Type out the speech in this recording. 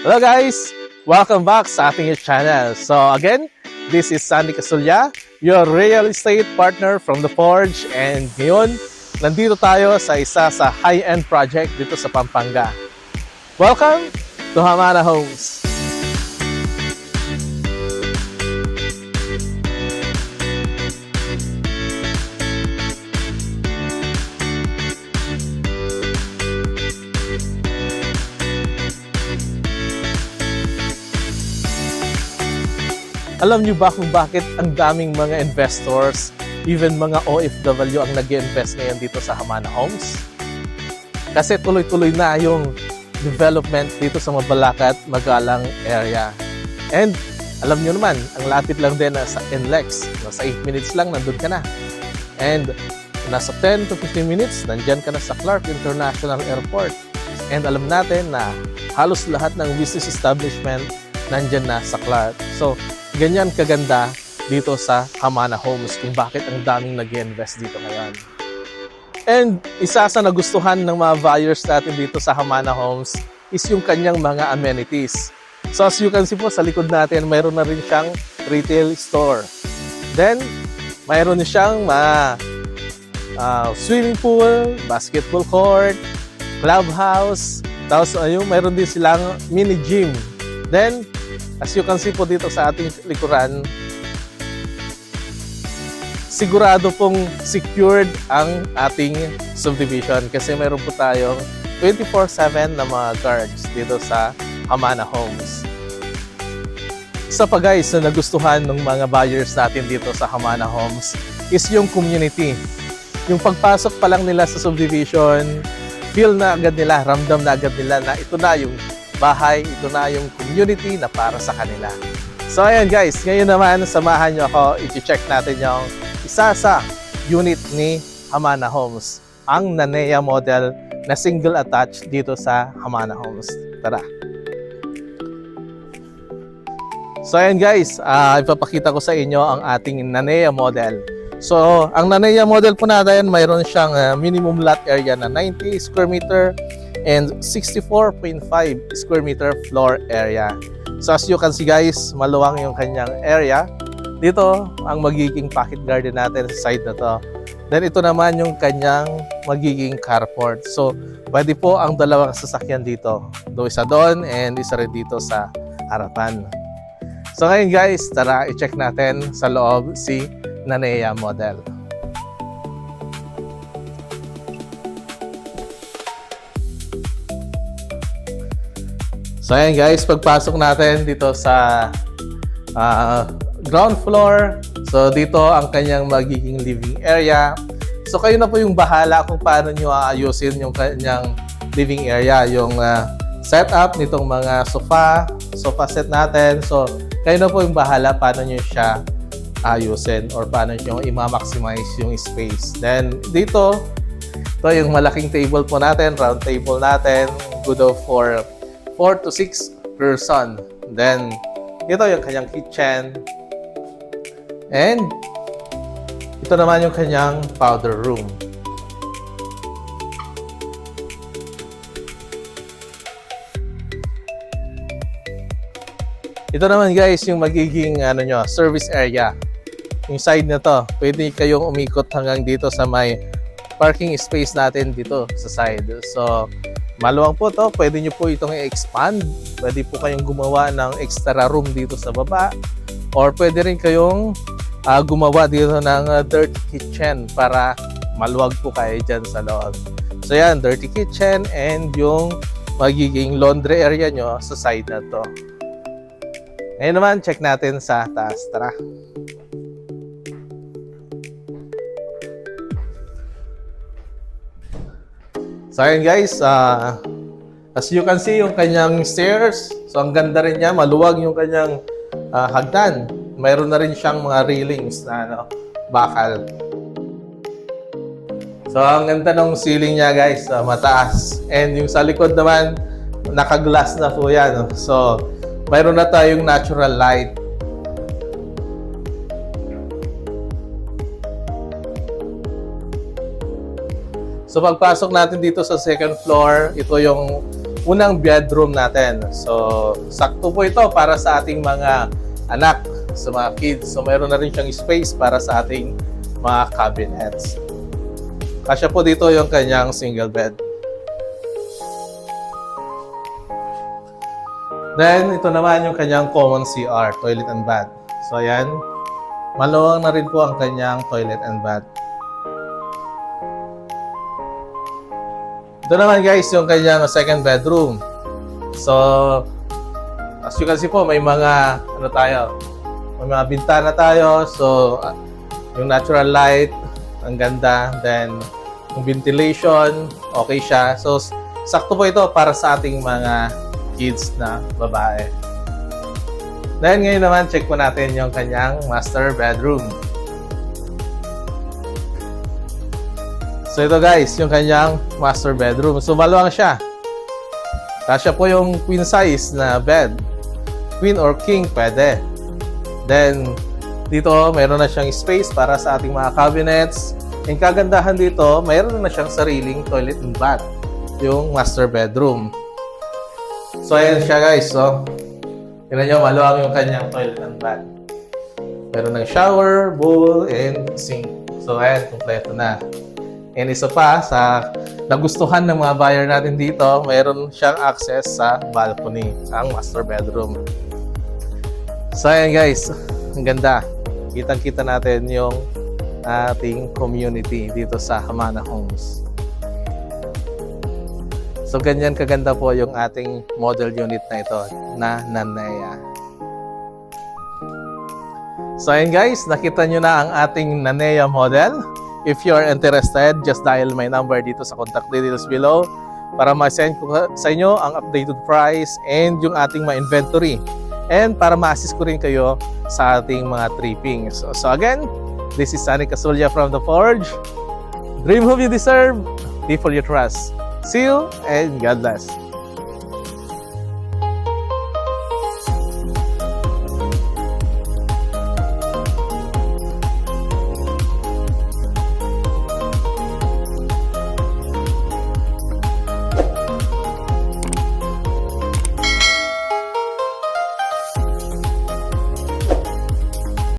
Hello guys! Welcome back sa ating channel. So again, this is Sandy Casulya, your real estate partner from The Forge. And ngayon, nandito tayo sa isa sa high-end project dito sa Pampanga. Welcome to Hamana Homes! Alam niyo ba kung bakit ang daming mga investors, even mga OFW ang nag-invest ngayon dito sa Hamana Homes? Kasi tuloy-tuloy na yung development dito sa Mabalacat, Magalang area. And alam niyo naman, ang lapit lang din sa NLEX. Nasa 8 minutes lang, nandun ka na. And nasa 10 to 15 minutes, nandyan ka na sa Clark International Airport. And alam natin na halos lahat ng business establishment nandyan na sa Clark. So, ganyan kaganda dito sa Hamana Homes kung bakit ang daming nag-invest dito ngayon. And isa sa nagustuhan ng mga buyers natin dito sa Hamana Homes is yung kanyang mga amenities. So as you can see po sa likod natin, mayroon na rin siyang retail store. Then, mayroon na siyang swimming pool, basketball court, clubhouse, tapos mayroon din silang mini gym. Then, as you can see po dito sa ating likuran, sigurado pong secured ang ating subdivision kasi meron po tayong 24/7 na mga guards dito sa Hamana Homes. Isa pa guys na nagustuhan ng mga buyers natin dito sa Hamana Homes is yung community. Yung pagpasok pa lang nila sa subdivision, feel na agad nila, ramdam na agad nila na ito na yung bahay, ito na yung community na para sa kanila. So ayan guys, ngayon naman samahan nyo ako, i-check natin yung isa sa unit ni Hamana Homes, ang Nanea model na single attached dito sa Hamana Homes. Tara! So ayan guys, ipapakita ko sa inyo ang ating Nanea model. So ang Nanea model po natin, mayroon siyang minimum lot area na 90 square meter and 64.5 square meter floor area. So as you can see guys, maluwang yung kanyang area. Dito ang magiging pocket garden natin sa side na to. Then ito naman yung kanyang magiging carport. So pwede po ang dalawang sasakyan dito. Isa doon and isa rin dito sa harapan. So ngayon guys, tara i-check natin sa loob si Nanea model. So ayan guys, pagpasok natin dito sa ground floor, so dito ang kanyang magiging living area. So kayo na po yung bahala kung paano nyo aayusin yung kanyang living area, yung setup nitong mga sofa set natin. So kayo na po yung bahala paano nyo siya ayusin or paano nyo i-maximize yung space. Then dito, ito yung malaking table po natin, round table natin, good for 4 to 6 person. Then, ito yung kanyang kitchen. And, ito naman yung kanyang powder room. Ito naman guys, yung magiging service area. Yung side na to, pwede kayong umikot hanggang dito sa may parking space natin dito sa side. So, maluwang po to, pwede nyo po itong i-expand. Pwede po kayong gumawa ng extra room dito sa baba. Or pwede rin kayong gumawa dito ng dirty kitchen para maluwag po kayo dyan sa loob. So yan, dirty kitchen and yung magiging laundry area nyo sa side na to. Ngayon naman, check natin sa taas. Tara! So ayun guys, as you can see yung kanyang stairs, so ang ganda rin niya, maluwag yung kanyang hagdan. Mayroon na rin siyang mga railings na bakal. So ang ganda ng ceiling niya guys, mataas. And yung sa likod naman, naka-glass na po yan. So mayroon na tayong natural light. So pagpasok natin dito sa second floor, ito yung unang bedroom natin. So, sakto po ito para sa ating mga anak, sa mga kids. So, mayroon na rin siyang space para sa ating mga cabinets. Kasya po dito yung kanyang single bed. Then, ito naman yung kanyang common CR, toilet and bath. So, ayan. Maluwang na rin po ang kanyang toilet and bath. Ito naman guys, yung kanyang second bedroom. So, as you can see po, may mga, may mga bintana tayo. So, yung natural light, ang ganda. Then, yung ventilation, okay siya. So, sakto po ito para sa ating mga kids na babae. Then, ngayon naman, check po natin yung kanyang master bedroom. So ito guys, yung kanyang master bedroom. So maluwang siya. Kasya po yung queen size na bed. Queen or king pwede. Then dito mayroon na siyang space para sa ating mga cabinets. Yung kagandahan dito, mayroon na siyang sariling toilet and bath. Yung master bedroom. So ayan siya guys. So tingnan nyo, maluwang yung kanyang toilet and bath. Meron ng shower, bowl, and sink. So ayan, kompleto na. And isa pa, sa nagustuhan ng mga buyer natin dito, mayroon siyang access sa balcony, ang master bedroom. So ayan guys, ang ganda. Kitang-kita natin yung ating community dito sa Hamana Homes. So ganyan kaganda po yung ating model unit na ito na Nanea. So ayan guys, nakita nyo na ang ating Nanea model. If you are interested, just dial my number dito sa contact details below para ma-send ko sa inyo ang updated price and yung ating mga inventory. And para ma-assist ko rin kayo sa ating mga tripping. So again, this is Sunny Casulla from The Forge. Dream who you deserve, people you trust. See you and God bless.